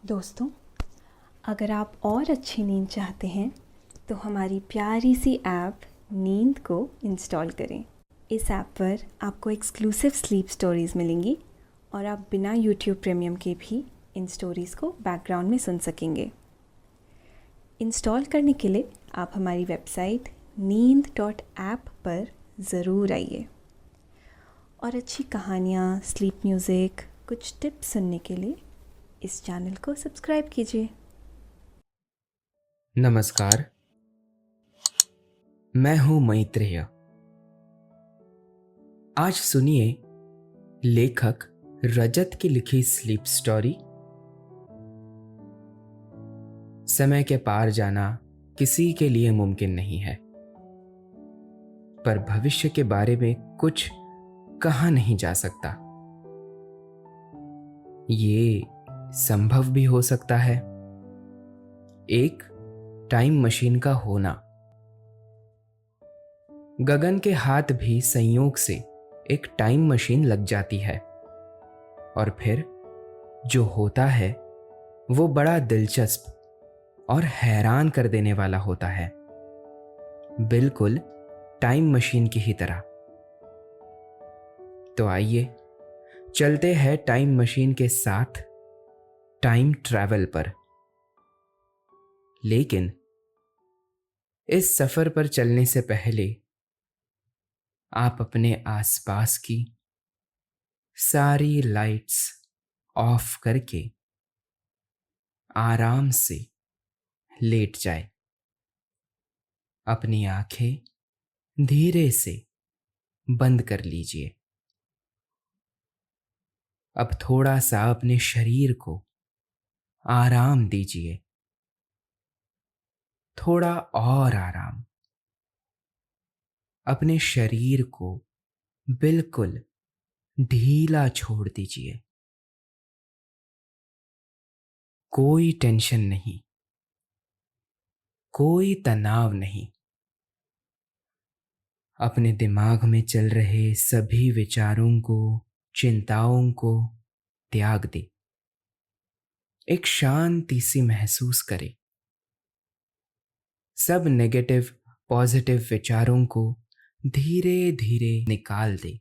दोस्तों, अगर आप और अच्छी नींद चाहते हैं तो हमारी प्यारी सी ऐप नींद को इंस्टॉल करें। इस ऐप पर आपको एक्सक्लूसिव स्लीप स्टोरीज़ मिलेंगी और आप बिना यूट्यूब प्रीमियम के भी इन स्टोरीज़ को बैकग्राउंड में सुन सकेंगे। इंस्टॉल करने के लिए आप हमारी वेबसाइट नींद.ऐप पर ज़रूर आइए और अच्छी कहानियाँ, स्लीप म्यूज़िक, कुछ टिप्स सुनने के लिए इस चैनल को सब्सक्राइब कीजिए। नमस्कार, मैं हूं मैत्रेय। आज सुनिए लेखक रजत की लिखी स्लीप स्टोरी। समय के पार जाना किसी के लिए मुमकिन नहीं है, पर भविष्य के बारे में कुछ कहा नहीं जा सकता। ये संभव भी हो सकता है, एक टाइम मशीन का होना। गगन के हाथ भी संयोग से एक टाइम मशीन लग जाती है और फिर जो होता है वो बड़ा दिलचस्प और हैरान कर देने वाला होता है, बिल्कुल टाइम मशीन की ही तरह। तो आइए चलते हैं टाइम मशीन के साथ टाइम ट्रैवल पर। लेकिन इस सफर पर चलने से पहले आप अपने आसपास की सारी लाइट्स ऑफ करके आराम से लेट जाए। अपनी आंखें धीरे से बंद कर लीजिए। अब थोड़ा सा अपने शरीर को आराम दीजिए, थोड़ा और आराम। अपने शरीर को बिल्कुल ढीला छोड़ दीजिए। कोई टेंशन नहीं, कोई तनाव नहीं। अपने दिमाग में चल रहे सभी विचारों को, चिंताओं को त्याग दे। एक शांति सी महसूस करे। सब नेगेटिव पॉजिटिव विचारों को धीरे धीरे निकाल दे।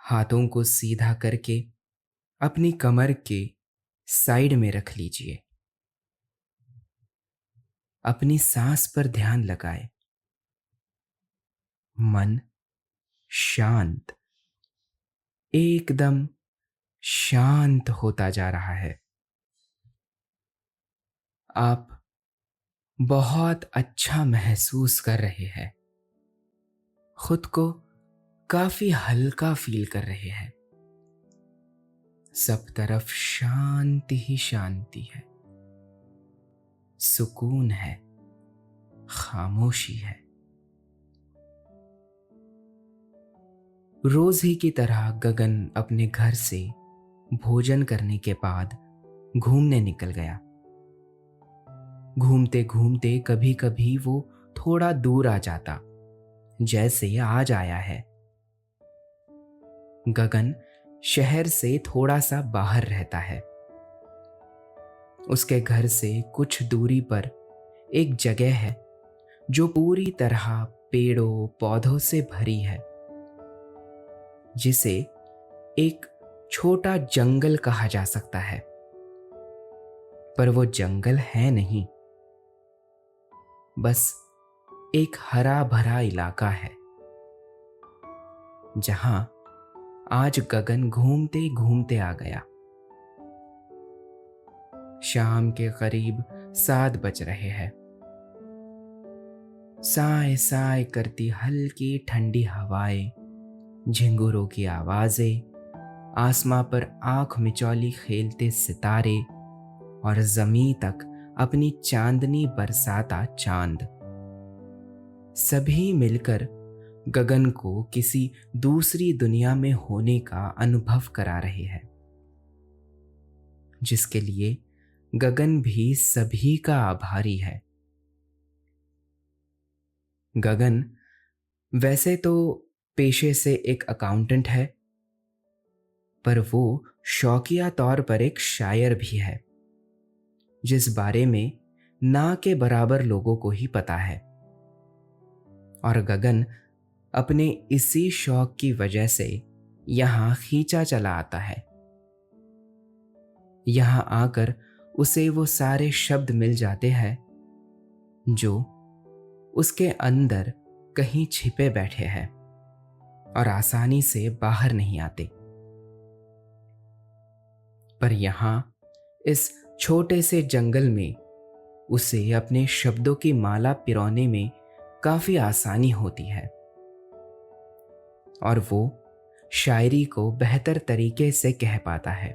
हाथों को सीधा करके अपनी कमर के साइड में रख लीजिए। अपनी सांस पर ध्यान लगाए। मन शांत, एकदम शांत होता जा रहा है। आप बहुत अच्छा महसूस कर रहे हैं। खुद को काफी हल्का फील कर रहे हैं। सब तरफ शांति ही शांति है, सुकून है, खामोशी है। रोज ही की तरह गगन अपने घर से भोजन करने के बाद घूमने निकल गया। घूमते घूमते कभी कभी वो थोड़ा दूर आ जाता, जैसे आज आया है। गगन शहर से थोड़ा सा बाहर रहता है। उसके घर से कुछ दूरी पर एक जगह है जो पूरी तरह पेड़ों पौधों से भरी है, जिसे एक छोटा जंगल कहा जा सकता है। पर वो जंगल है नहीं, बस एक हरा भरा इलाका है जहां आज गगन घूमते घूमते आ गया। शाम के करीब 7 बज रहे हैं। साए साए करती हल्की ठंडी हवाएं, झिंगुरों की आवाजें, आसमां पर आंख मिचौली खेलते सितारे और जमीन तक अपनी चांदनी बरसाता चांद, सभी मिलकर गगन को किसी दूसरी दुनिया में होने का अनुभव करा रहे हैं, जिसके लिए गगन भी सभी का आभारी है। गगन वैसे तो पेशे से एक अकाउंटेंट है, पर वो शौकिया तौर पर एक शायर भी है, जिस बारे में ना के बराबर लोगों को ही पता है। और गगन अपने इसी शौक की वजह से यहां खींचा चला आता है। यहां आकर उसे वो सारे शब्द मिल जाते हैं जो उसके अंदर कहीं छिपे बैठे हैं और आसानी से बाहर नहीं आते। पर यहां इस छोटे से जंगल में उसे अपने शब्दों की माला पिरोने में काफी आसानी होती है और वो शायरी को बेहतर तरीके से कह पाता है।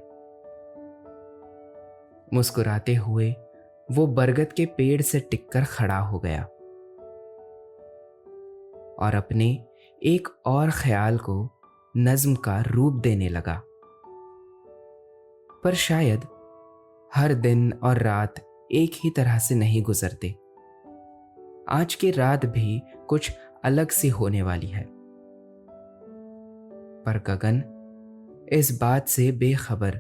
मुस्कुराते हुए वो बरगद के पेड़ से टिककर खड़ा हो गया और अपने एक और ख्याल को नज्म का रूप देने लगा। पर शायद हर दिन और रात एक ही तरह से नहीं गुजरते। आज की रात भी कुछ अलग सी होने वाली है। पर गगन इस बात से बेखबर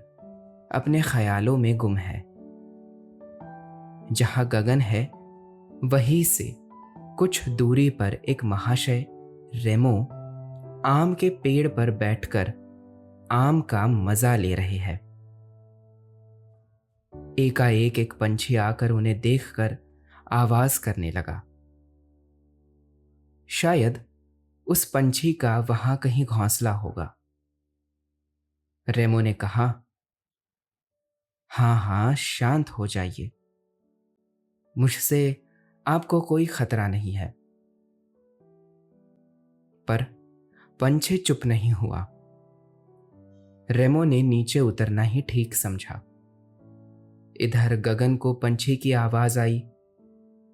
अपने ख्यालों में गुम है। जहां गगन है वहीं से कुछ दूरी पर एक महाशय रेमो आम के पेड़ पर बैठकर आम का मजा ले रहे हैं। एकाएक एक पंछी आकर उन्हें देखकर आवाज करने लगा। शायद उस पंछी का वहां कहीं घोंसला होगा। रेमो ने कहा, हाँ हाँ, शांत हो जाइए, मुझसे आपको कोई खतरा नहीं है। पर पंछी चुप नहीं हुआ। रेमो ने नीचे उतरना ही ठीक समझा। इधर गगन को पंछी की आवाज आई।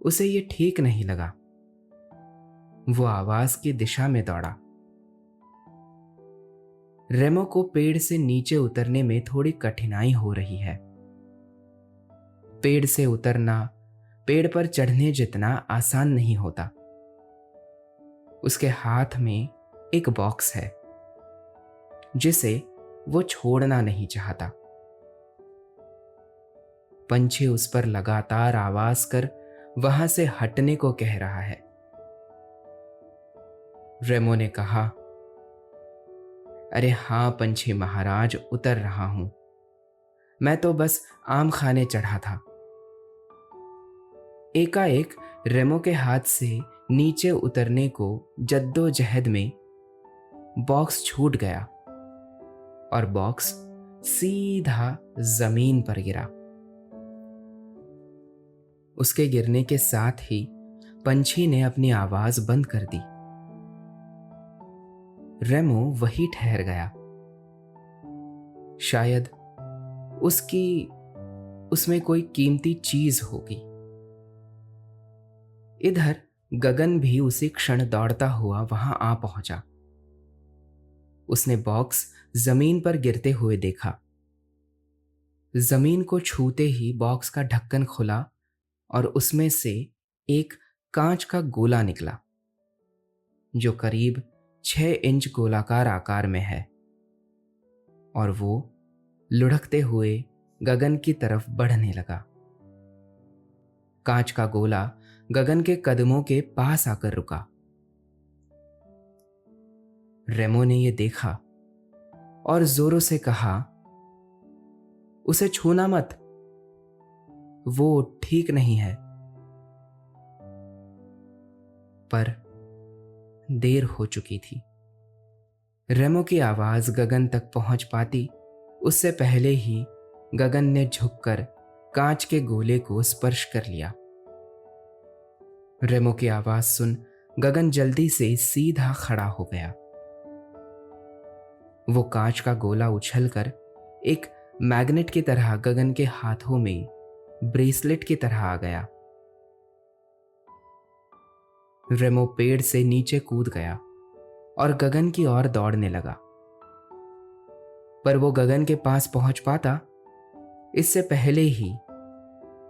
उसे ये ठीक नहीं लगा। वो आवाज की दिशा में दौड़ा। रेमो को पेड़ से नीचे उतरने में थोड़ी कठिनाई हो रही है। पेड़ से उतरना पेड़ पर चढ़ने जितना आसान नहीं होता। उसके हाथ में एक बॉक्स है जिसे वो छोड़ना नहीं चाहता। पंछी उस पर लगातार आवाज कर वहां से हटने को कह रहा है। रेमो ने कहा, अरे हाँ पंछी महाराज, उतर रहा हूं। मैं तो बस आम खाने चढ़ा था। एकाएक रेमो के हाथ से नीचे उतरने को जद्दोजहद में बॉक्स छूट गया और बॉक्स सीधा जमीन पर गिरा। उसके गिरने के साथ ही पंछी ने अपनी आवाज बंद कर दी। रेमो वहीं ठहर गया। शायद उसमें कोई कीमती चीज होगी। इधर गगन भी उसी क्षण दौड़ता हुआ वहां आ पहुंचा। उसने बॉक्स जमीन पर गिरते हुए देखा। जमीन को छूते ही बॉक्स का ढक्कन खुला और उसमें से एक कांच का गोला निकला जो करीब 6 इंच गोलाकार आकार में है और वो लुढ़कते हुए गगन की तरफ बढ़ने लगा। कांच का गोला गगन के कदमों के पास आकर रुका। रेमो ने यह देखा और जोरों से कहा, उसे छूना मत, वो ठीक नहीं है। पर देर हो चुकी थी। रेमो की आवाज गगन तक पहुंच पाती उससे पहले ही गगन ने झुककर कांच के गोले को स्पर्श कर लिया। रेमो की आवाज सुन गगन जल्दी से सीधा खड़ा हो गया। वो कांच का गोला उछलकर एक मैग्नेट की तरह गगन के हाथों में ब्रेसलेट की तरह आ गया। रेमो पेड़ से नीचे कूद गया और गगन की ओर दौड़ने लगा। पर वो गगन के पास पहुंच पाता इससे पहले ही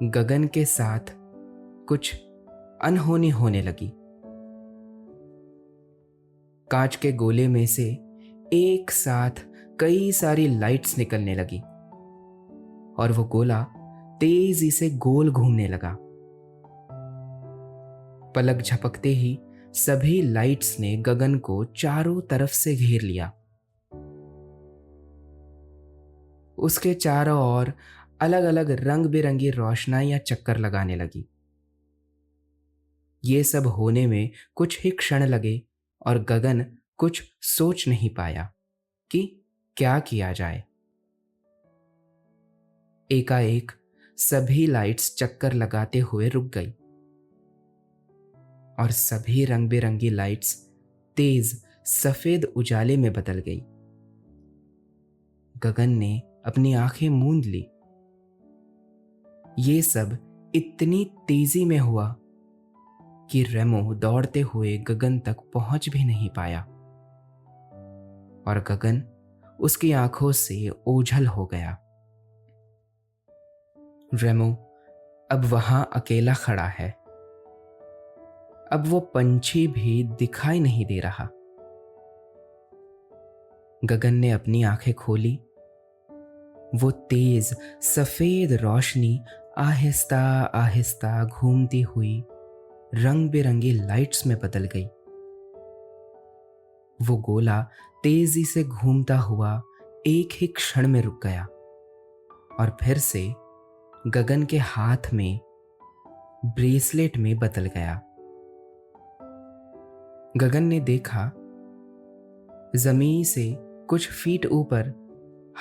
गगन के साथ कुछ अनहोनी होने लगी। कांच के गोले में से एक साथ कई सारी लाइट्स निकलने लगी और वो गोला तेजी से गोल घूमने लगा। पलक झपकते ही सभी लाइट्स ने गगन को चारों तरफ से घेर लिया। उसके चारों ओर अलग अलग रंग बिरंगी रोशनाइयां चक्कर लगाने लगी। ये सब होने में कुछ ही क्षण लगे और गगन कुछ सोच नहीं पाया कि क्या किया जाए। एकाएक सभी लाइट्स चक्कर लगाते हुए रुक गई और सभी रंग बिरंगी लाइट्स तेज सफेद उजाले में बदल गई। गगन ने अपनी आंखें मूंद ली। ये सब इतनी तेजी में हुआ कि रेमो दौड़ते हुए गगन तक पहुंच भी नहीं पाया और गगन उसकी आंखों से ओझल हो गया। रेमो अब वहां अकेला खड़ा है। अब वो पंछी भी दिखाई नहीं दे रहा। गगन ने अपनी आंखें खोली। वो तेज सफेद रोशनी आहिस्ता आहिस्ता घूमती हुई रंग बिरंगी लाइट्स में बदल गई। वो गोला तेजी से घूमता हुआ एक ही क्षण में रुक गया और फिर से गगन के हाथ में ब्रेसलेट में बदल गया। गगन ने देखा जमीन से कुछ फीट ऊपर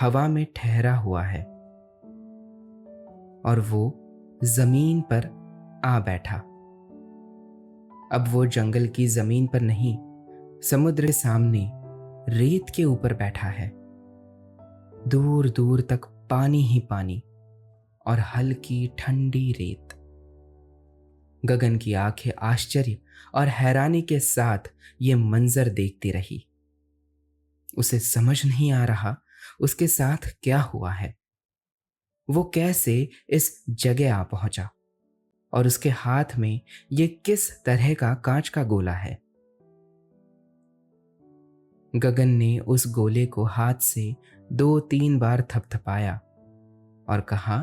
हवा में ठहरा हुआ है और वो जमीन पर आ बैठा। अब वो जंगल की जमीन पर नहीं, समुद्र के सामने रेत के ऊपर बैठा है। दूर दूर तक पानी ही पानी और हल्की ठंडी रेत। गगन की आंखें आश्चर्य और हैरानी के साथ ये मंजर देखती रही। उसे समझ नहीं आ रहा उसके साथ क्या हुआ है। वो कैसे इस जगह आ पहुंचा और उसके हाथ में ये किस तरह का कांच का गोला है। गगन ने उस गोले को हाथ से 2-3 बार थपथपाया और कहा,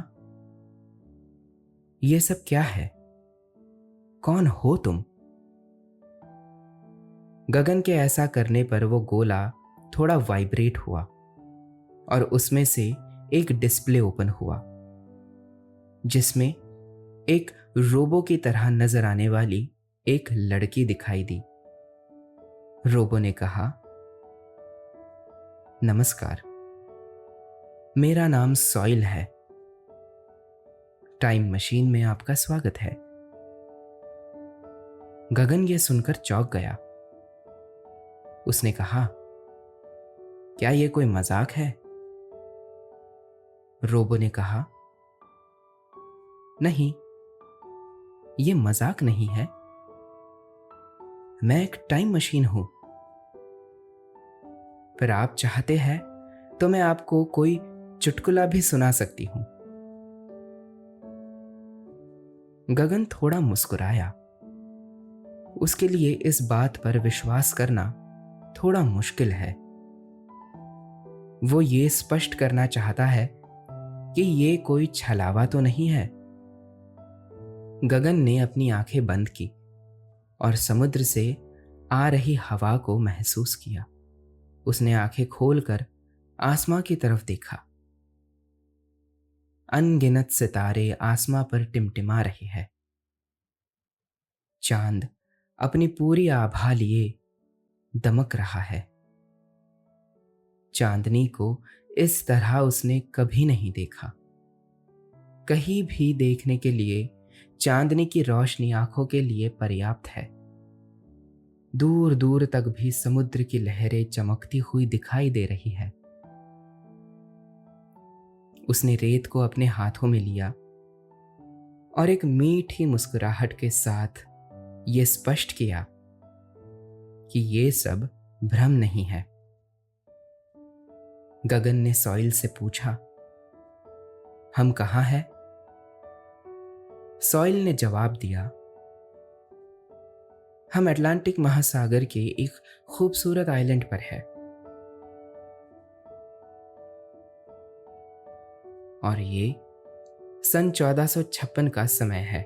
यह सब क्या है? कौन हो तुम? गगन के ऐसा करने पर वो गोला थोड़ा वाइब्रेट हुआ और उसमें से एक डिस्प्ले ओपन हुआ जिसमें एक रोबो की तरह नजर आने वाली एक लड़की दिखाई दी। रोबो ने कहा, नमस्कार, मेरा नाम सॉइल है। टाइम मशीन में आपका स्वागत है। गगन ये सुनकर चौंक गया। उसने कहा, क्या ये कोई मजाक है? रोबो ने कहा, नहीं, ये मजाक नहीं है। मैं एक टाइम मशीन हूं। पर आप चाहते हैं तो मैं आपको कोई चुटकुला भी सुना सकती हूं। गगन थोड़ा मुस्कुराया। उसके लिए इस बात पर विश्वास करना थोड़ा मुश्किल है। वो ये स्पष्ट करना चाहता है कि ये कोई छलावा तो नहीं है। गगन ने अपनी आंखें बंद की और समुद्र से आ रही हवा को महसूस किया। उसने आंखें खोलकर आसमां की तरफ देखा। अनगिनत सितारे आसमां पर टिमटिमा रहे हैं। चांद अपनी पूरी आभा लिए दमक रहा है। चांदनी को इस तरह उसने कभी नहीं देखा। कहीं भी देखने के लिए चांदनी की रोशनी आंखों के लिए पर्याप्त है। दूर दूर तक भी समुद्र की लहरें चमकती हुई दिखाई दे रही है। उसने रेत को अपने हाथों में लिया और एक मीठी मुस्कुराहट के साथ ये स्पष्ट किया कि ये सब भ्रम नहीं है। गगन ने सॉइल से पूछा, हम कहाँ हैं? सॉइल ने जवाब दिया, हम अटलांटिक महासागर के एक खूबसूरत आइलैंड पर है। और ये सन 1456 का समय है।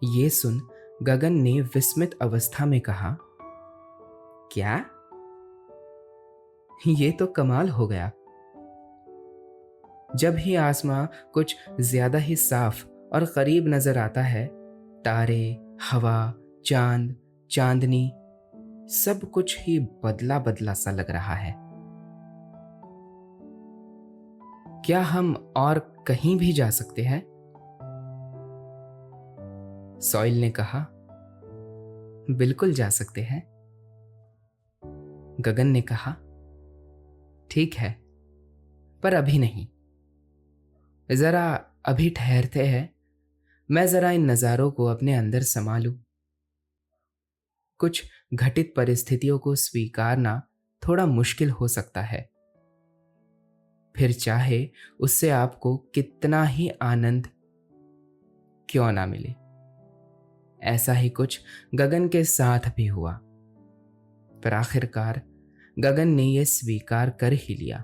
ये सुन गगन ने विस्मित अवस्था में कहा, क्या? ये तो कमाल हो गया। जब ही आसमां कुछ ज्यादा ही साफ और करीब नजर आता है, तारे, हवा, चांद, चांदनी, सब कुछ ही बदला बदला सा लग रहा है। क्या हम और कहीं भी जा सकते हैं? सॉइल ने कहा, बिल्कुल जा सकते हैं। गगन ने कहा, ठीक है, पर अभी नहीं। जरा अभी ठहरते हैं, मैं जरा इन नज़ारों को अपने अंदर समा लूं। कुछ घटित परिस्थितियों को स्वीकारना थोड़ा मुश्किल हो सकता है, फिर चाहे उससे आपको कितना ही आनंद क्यों ना मिले। ऐसा ही कुछ गगन के साथ भी हुआ, पर आखिरकार गगन ने यह स्वीकार कर ही लिया।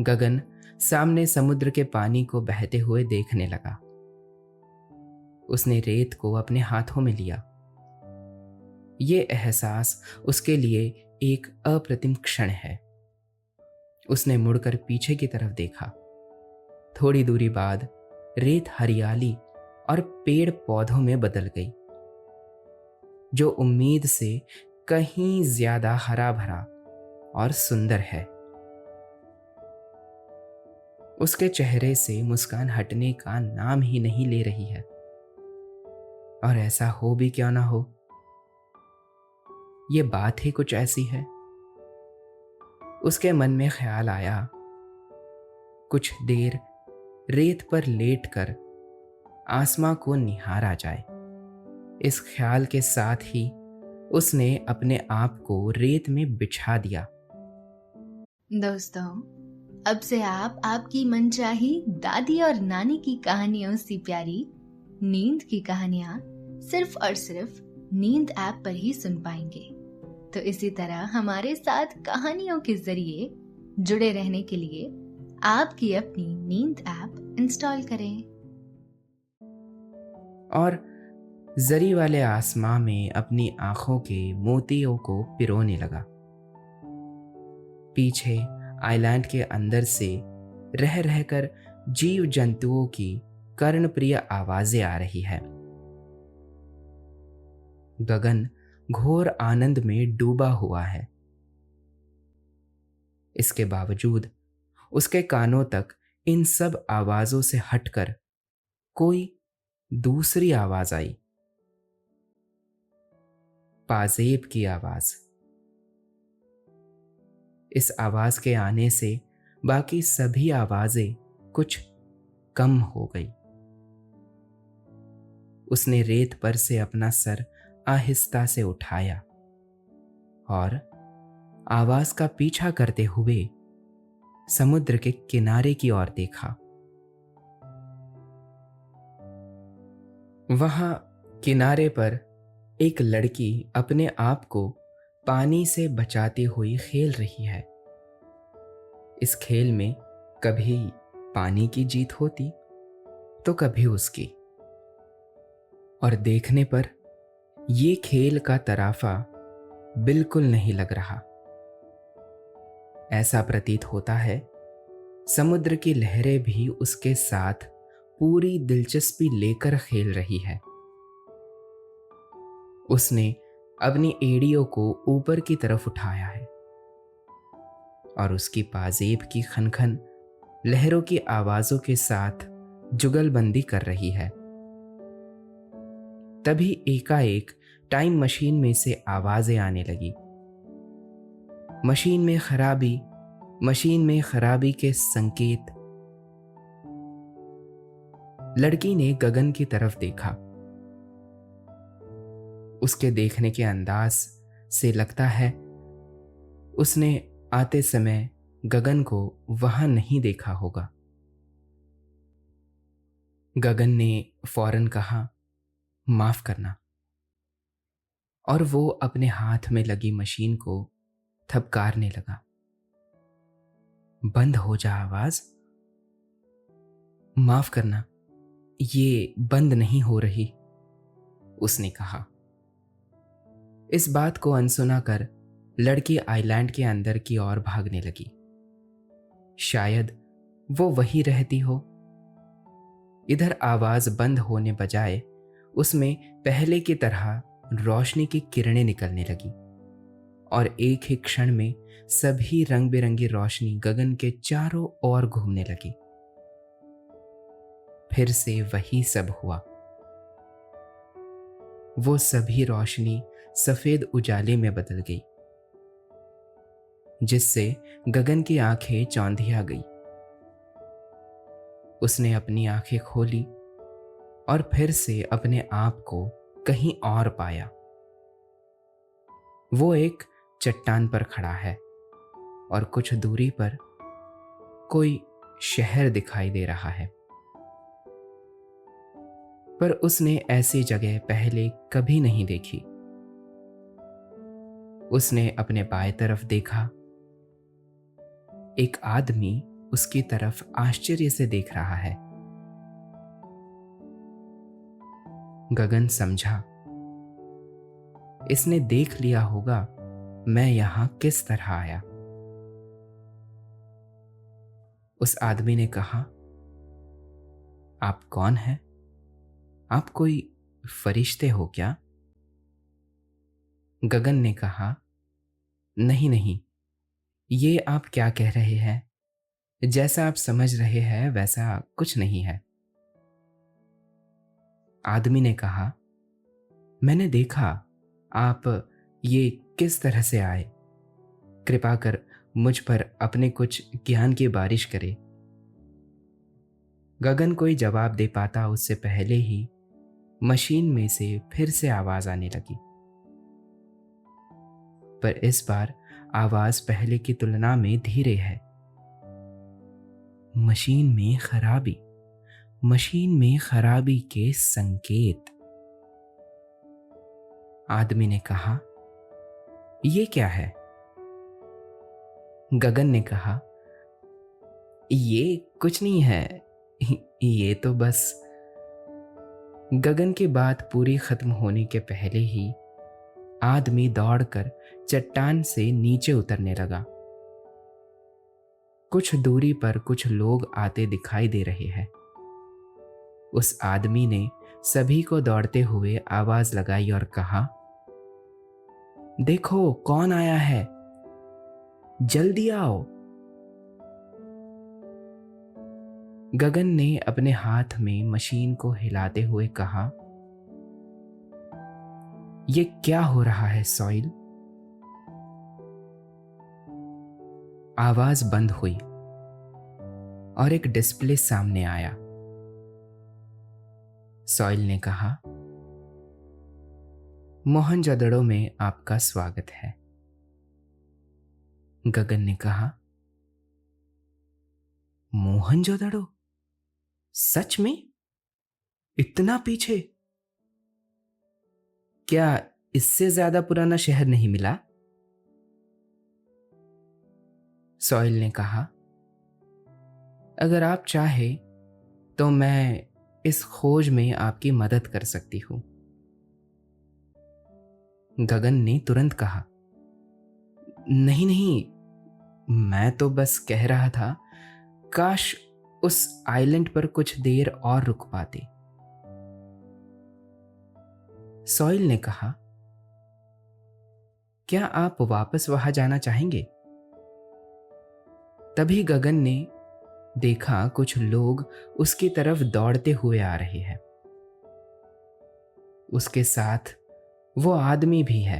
गगन सामने समुद्र के पानी को बहते हुए देखने लगा। उसने रेत को अपने हाथों में लिया। ये एहसास उसके लिए एक अप्रतिम क्षण है। उसने मुड़कर पीछे की तरफ देखा। थोड़ी दूरी बाद रेत हरियाली और पेड़ पौधों में बदल गई, जो उम्मीद से कहीं ज्यादा हरा भरा और सुंदर है। उसके चेहरे से मुस्कान हटने का नाम ही नहीं ले रही है, और ऐसा हो भी क्यों ना हो। ये बात ही कुछ ऐसी है। उसके मन में ख्याल आया, कुछ देर रेत पर लेटकर आसमां को निहारा जाए। इस ख्याल के साथ ही उसने अपने आप को रेत में बिछा दिया। दोस्तों, अब से आप आपकी मनचाही दादी और नानी की कहानियों से प्यारी नींद की कहानियां सिर्फ और सिर्फ नींद ऐप पर ही सुन पाएंगे। तो इसी तरह हमारे साथ कहानियों के जरिए जुड़े रहने के लिए आपकी अपनी नींद ऐप इंस्टॉल करें और जरी वाले आसमां में अपनी आंखों के मोतियों को पिरोने लगा। पीछे आइलैंड के अंदर से रह रहकर जीव जंतुओं की कर्णप्रिय आवाजें आ रही है। गगन घोर आनंद में डूबा हुआ है। इसके बावजूद उसके कानों तक इन सब आवाजों से हटकर कोई दूसरी आवाज आई। पाजेब की आवाज। इस आवाज के आने से बाकी सभी आवाजें कुछ कम हो गई। उसने रेत पर से अपना सर आहिस्ता से उठाया और आवाज का पीछा करते हुए समुद्र के किनारे की ओर देखा। वहां किनारे पर एक लड़की अपने आप को पानी से बचाती हुई खेल रही है। इस खेल में कभी पानी की जीत होती तो कभी उसकी, और देखने पर ये खेल का तराफा बिल्कुल नहीं लग रहा। ऐसा प्रतीत होता है समुद्र की लहरें भी उसके साथ पूरी दिलचस्पी लेकर खेल रही है। उसने अपनी एड़ियों को ऊपर की तरफ उठाया है और उसकी पाजेब की खनखन लहरों की आवाजों के साथ जुगलबंदी कर रही है। तभी एकाएक टाइम मशीन में से आवाजें आने लगी। मशीन में खराबी के संकेत। लड़की ने गगन की तरफ देखा। उसके देखने के अंदाज से लगता है उसने आते समय गगन को वहां नहीं देखा होगा। गगन ने फौरन कहा, माफ करना, और वो अपने हाथ में लगी मशीन को थपकारने लगा। बंद हो जा आवाज। माफ करना, ये बंद नहीं हो रही, उसने कहा। इस बात को अनसुना कर लड़की आइलैंड के अंदर की ओर भागने लगी। शायद वो वही रहती हो। इधर आवाज बंद होने बजाय उसमें पहले की तरह रोशनी की किरणें निकलने लगी और एक ही क्षण में सभी रंग बिरंगी रोशनी गगन के चारों ओर घूमने लगी। फिर से वही सब हुआ। वो सभी रोशनी सफेद उजाले में बदल गई, जिससे गगन की आंखें चौंधिया गई। उसने अपनी आंखें खोली और फिर से अपने आप को कहीं और पाया। वो एक चट्टान पर खड़ा है और कुछ दूरी पर कोई शहर दिखाई दे रहा है, पर उसने ऐसी जगह पहले कभी नहीं देखी। उसने अपने बाएं तरफ देखा। एक आदमी उसकी तरफ आश्चर्य से देख रहा है। गगन समझा, इसने देख लिया होगा मैं यहां किस तरह आया। उस आदमी ने कहा, आप कौन हैं? आप कोई फरिश्ते हो क्या? गगन ने कहा, नहीं नहीं, ये आप क्या कह रहे हैं? जैसा आप समझ रहे हैं वैसा कुछ नहीं है। आदमी ने कहा, मैंने देखा आप ये किस तरह से आए। कृपा कर मुझ पर अपने कुछ ज्ञान की बारिश करे। गगन कोई जवाब दे पाता उससे पहले ही मशीन में से फिर से आवाज आने लगी, पर इस बार आवाज पहले की तुलना में धीरे है। मशीन में खराबी के संकेत। आदमी ने कहा, ये क्या है? गगन ने कहा, ये कुछ नहीं है, ये तो बस। गगन की बात पूरी खत्म होने के पहले ही आदमी दौड़कर चट्टान से नीचे उतरने लगा। कुछ दूरी पर कुछ लोग आते दिखाई दे रहे हैं। उस आदमी ने सभी को दौड़ते हुए आवाज लगाई और कहा, देखो कौन आया है, जल्दी आओ। गगन ने अपने हाथ में मशीन को हिलाते हुए कहा, ये क्या हो रहा है सॉइल? आवाज बंद हुई और एक डिस्प्ले सामने आया। सॉइल ने कहा, मोहनजोदड़ो में आपका स्वागत है। गगन ने कहा, मोहनजोदड़ो? सच में? इतना पीछे? क्या इससे ज्यादा पुराना शहर नहीं मिला? सॉइल ने कहा, अगर आप चाहे तो मैं इस खोज में आपकी मदद कर सकती हूं। गगन ने तुरंत कहा, नहीं नहीं, मैं तो बस कह रहा था, काश उस आइलैंड पर कुछ देर और रुक पाते। सॉइल ने कहा, क्या आप वापस वहां जाना चाहेंगे? तभी गगन ने देखा कुछ लोग उसकी तरफ दौड़ते हुए आ रहे हैं। उसके साथ वो आदमी भी है।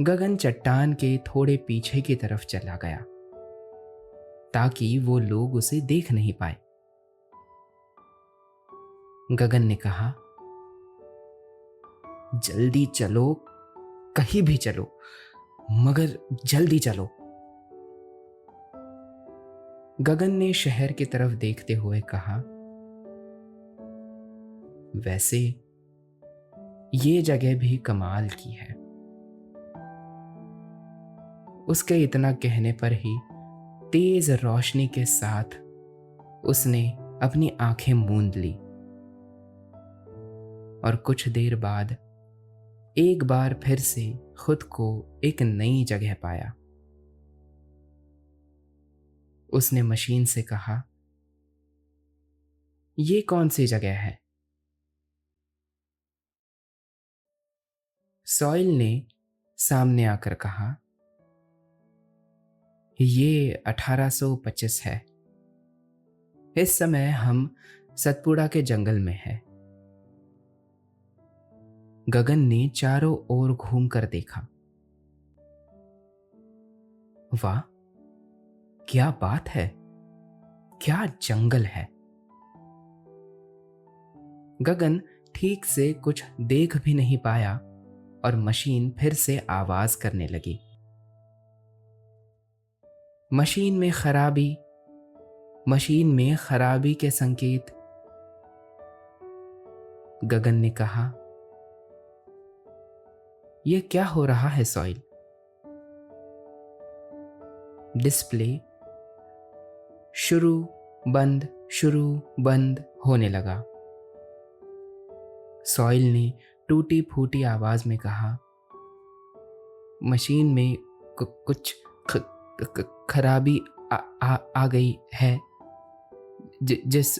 गगन चट्टान के थोड़े पीछे की तरफ चला गया ताकि वो लोग उसे देख नहीं पाए। गगन ने कहा, जल्दी चलो, कहीं भी चलो, मगर जल्दी चलो। गगन ने शहर की तरफ देखते हुए कहा, वैसे ये जगह भी कमाल की है। उसके इतना कहने पर ही तेज रोशनी के साथ उसने अपनी आंखें मूंद ली और कुछ देर बाद एक बार फिर से खुद को एक नई जगह पाया। उसने मशीन से कहा, ये कौन सी जगह है? सॉइल ने सामने आकर कहा, ये 1825 है। इस समय हम सतपुड़ा के जंगल में हैं। गगन ने चारों ओर घूमकर देखा। वाह, क्या बात है, क्या जंगल है। गगन ठीक से कुछ देख भी नहीं पाया और मशीन फिर से आवाज करने लगी। मशीन में खराबी के संकेत। गगन ने कहा, यह क्या हो रहा है सॉइल? डिस्प्ले शुरू बंद होने लगा। सॉइल ने टूटी फूटी आवाज में कहा, मशीन में कुछ खराबी आ गई है, जिस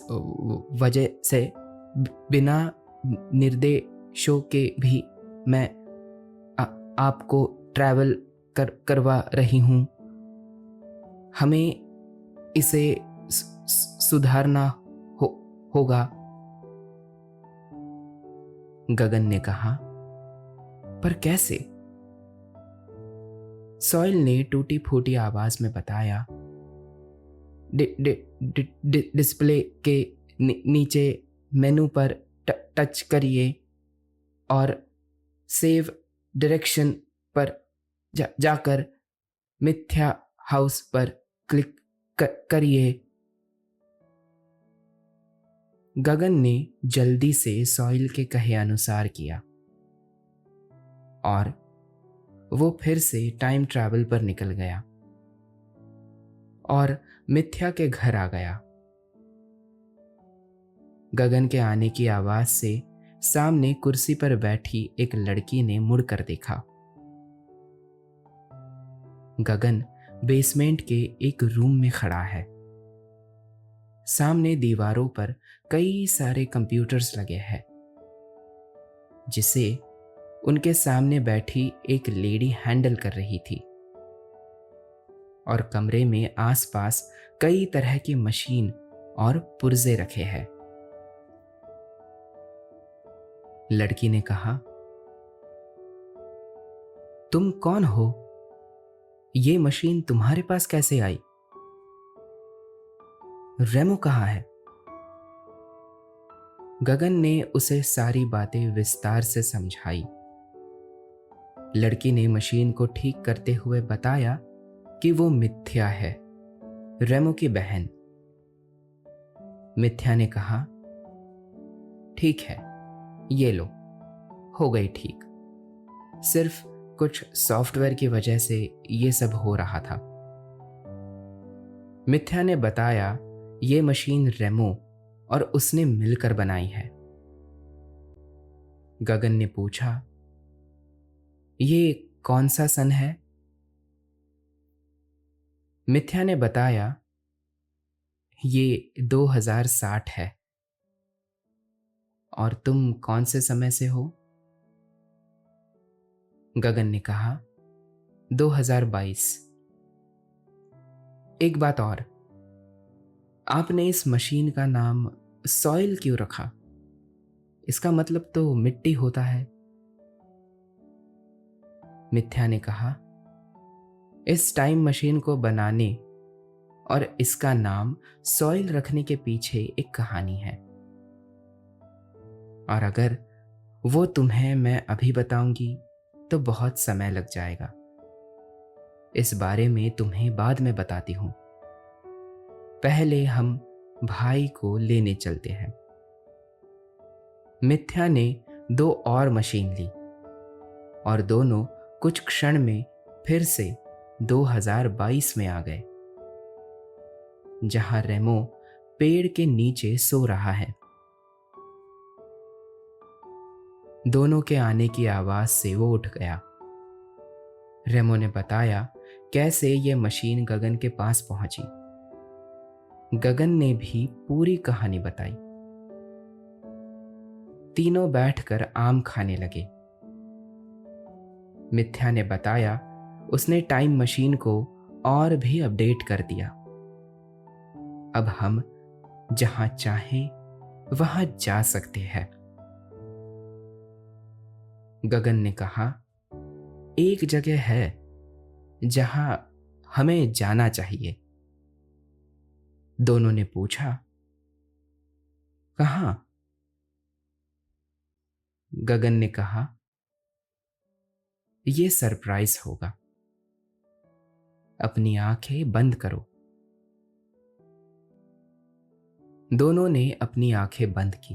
वजह से बिना निर्देशों के भी मैं आपको ट्रैवल करवा रही हूं। हमें इसे सुधारना होगा। गगन ने कहा, पर कैसे? सॉइल ने टूटी फूटी आवाज में बताया, डिस्प्ले के नीचे मेनू पर टच करिए और सेव डायरेक्शन पर जाकर मिथ्या हाउस पर क्लिक करिए। गगन ने जल्दी से सॉइल के कहे अनुसार किया और वो फिर से टाइम ट्रैवल पर निकल गया और मिथ्या के घर आ गया। गगन के आने की आवाज से सामने कुर्सी पर बैठी एक लड़की ने मुड़कर देखा। गगन बेसमेंट के एक रूम में खड़ा है। सामने दीवारों पर कई सारे कंप्यूटर्स लगे हैं, जिसे उनके सामने बैठी एक लेडी हैंडल कर रही थी और कमरे में आसपास कई तरह की मशीन और पुर्जे रखे हैं। लड़की ने कहा, तुम कौन हो? ये मशीन तुम्हारे पास कैसे आई? रेमो कहाँ है? गगन ने उसे सारी बातें विस्तार से समझाई। लड़की ने मशीन को ठीक करते हुए बताया कि वो मिथ्या है, रेमो की बहन। मिथ्या ने कहा, ठीक है, ये लो, हो गई ठीक। सिर्फ कुछ सॉफ्टवेयर की वजह से ये सब हो रहा था। मिथ्या ने बताया ये मशीन रेमो और उसने मिलकर बनाई है। गगन ने पूछा, ये कौन सा सन है? मिथ्या ने बताया, ये 2060 है। और तुम कौन से समय से हो? गगन ने कहा, 2022। एक बात और, आपने इस मशीन का नाम सॉइल क्यों रखा? इसका मतलब तो मिट्टी होता है। मिथ्या ने कहा, इस टाइम मशीन को बनाने और इसका नाम सॉइल रखने के पीछे एक कहानी है, और अगर वो तुम्हें मैं अभी बताऊंगी तो बहुत समय लग जाएगा। इस बारे में तुम्हें बाद में बताती हूं। पहले हम भाई को लेने चलते हैं। मिथ्या ने 2 और मशीन ली और दोनों कुछ क्षण में फिर से 2022 में आ गए, जहां रेमो पेड़ के नीचे सो रहा है। दोनों के आने की आवाज से वो उठ गया। रेमो ने बताया कैसे ये मशीन गगन के पास पहुंची। गगन ने भी पूरी कहानी बताई। तीनों बैठकर आम खाने लगे। मिथ्या ने बताया उसने टाइम मशीन को और भी अपडेट कर दिया। अब हम जहां चाहें वहां जा सकते हैं। गगन ने कहा, एक जगह है जहां हमें जाना चाहिए। दोनों ने पूछा, कहां? गगन ने कहा, यह सरप्राइज होगा। अपनी आंखें बंद करो। दोनों ने अपनी आंखें बंद की।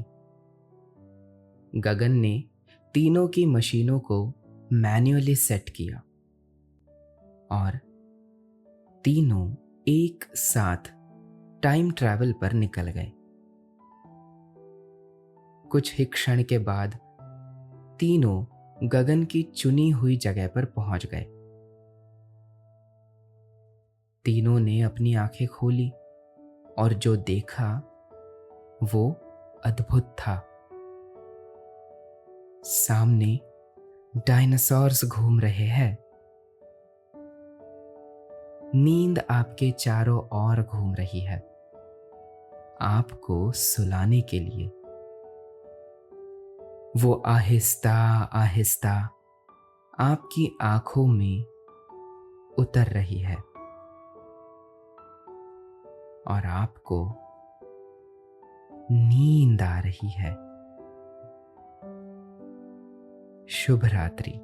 गगन ने तीनों की मशीनों को मैन्युअली सेट किया और तीनों एक साथ टाइम ट्रैवल पर निकल गए। कुछ ही क्षण के बाद तीनों गगन की चुनी हुई जगह पर पहुंच गए। तीनों ने अपनी आंखें खोली और जो देखा वो अद्भुत था। सामने डायनासोर्स घूम रहे हैं। नींद आपके चारों ओर घूम रही है, आपको सुलाने के लिए। वो आहिस्ता आहिस्ता आपकी आंखों में उतर रही है और आपको नींद आ रही है। शुभ रात्रि।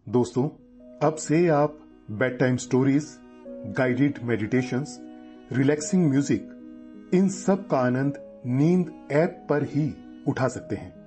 दोस्तों, अब से आप bedtime stories, guided meditations, relaxing music, इन सब का आनंद नींद ऐप पर ही उठा सकते हैं।